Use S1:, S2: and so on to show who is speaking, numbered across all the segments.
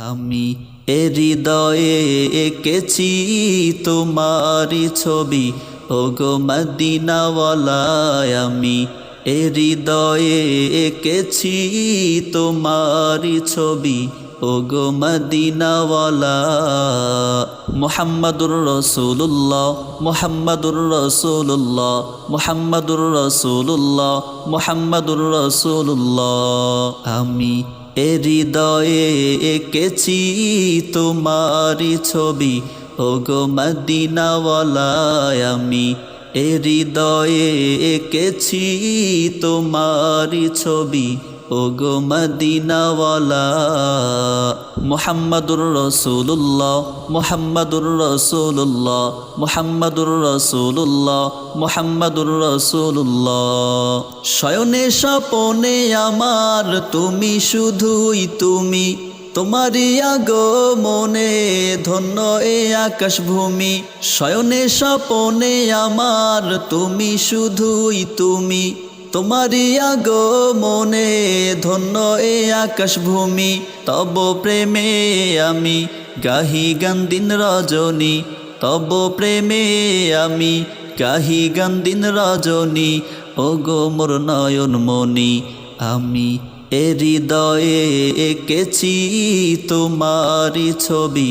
S1: আমি এ হৃদয়ে এঁকেছি তোমারি ছবি, ওগো মদিনাওয়ালায় আমি এ হৃদয়ে এঁকেছি তোমারি ছবি, ওগো মদিনাওয়ালা। মুহাম্মাদুর রাসূলুল্লাহ, মুহাম্মাদুর রাসূলুল্লাহ, মুহাম্মাদুর রাসূলুল্লাহ, মুহাম্মাদুর রাসূলুল্লাহ। আমি এ হৃদয়ে এঁকেছি তোমারি ছবি, ওগো মদিনাওয়ালায় আমি এ হৃদয়ে এঁকেছি তোমারি ছবি, ওগো মদিনাওয়ালা। মুহাম্মাদুর রাসূলুল্লাহ, মুহাম্মাদুর রাসূলুল্লাহ, মুহাম্মাদুর রাসূলুল্লাহ, মুহাম্মাদুর রাসূলুল্লাহ। শয়নে স্বপনে আমার তুমি শুধুই তুমি, তোমারি আগমনে ধন্য এ আকাশ ভূমি। শয়নে স্বপনে আমার তুমি শুধুই তুমি, তোমারি আগমনে ধন্য এ আকাশ ভূমি। তব প্রেমে আমি গাহি গান দিন রজনী, তব প্রেমে আমি গাহি গান দিন রজনী, ওগো মোর নয়ন মনি। আমি এ হৃদয়ে এঁকেছি তোমারি ছবি,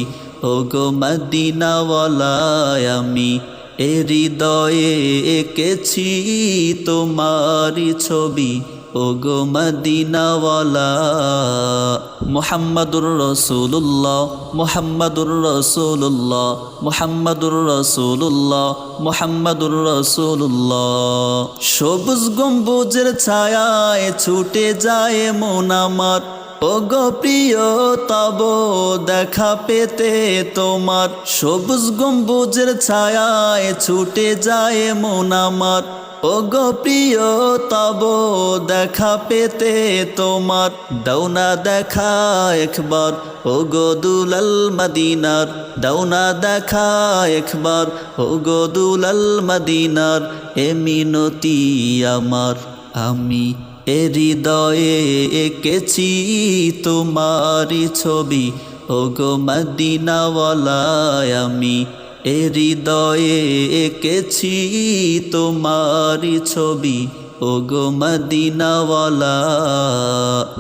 S1: ওগো মদিনাওয়ালায় আমি এ হৃদয়ে এঁকেছি তোমারি ছবি, ওগো মদিনাওয়ালা। মুহাম্মাদুর রাসূলুল্লাহ, মুহাম্মাদুর রাসূলুল্লাহ, মুহাম্মাদুর রাসূলুল্লাহ, মুহাম্মাদুর রাসূলুল্লাহ। সবুজ গম্বুজের ছায়ায় ছুটে যায় মন আমার, ওগো প্রিয় তব দেখা পেতে তোমার। সবুজ গম্বুজের ছায়ায় ছুটে যায় মন আমার, ওগো প্রিয় তব দেখা পেতে তোমার। দাও না দেখা একবার ওগো দুলাল মদিনার, দাও না দেখা একবার ওগো দুলাল মদিনার। এ মিনতি আমার আমি এ হৃদয়ে এঁকেছি তোমারি ছবি, ওগো মদিনাওয়ালায় আমি এ হৃদয়ে এঁকেছি তোমারি ছবি, ওগো মদিনাওয়ালা।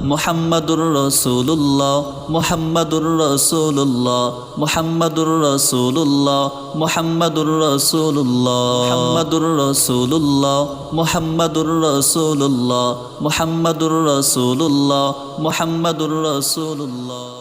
S1: মুহাম্মাদুর রাসূলুল্লাহ, মুহাম্মাদুর রাসূলুল্লাহ, মুহাম্মাদুর রাসূলুল্লাহ, মুহাম্মাদুর রাসূলুল্লাহ, মুহাম্মাদুর রাসূলুল্লাহ, মুহাম্মাদুর রাসূলুল্লাহ, মুহাম্মাদুর রাসূলুল্লাহ, মুহাম্মাদুর রাসূলুল্লাহ।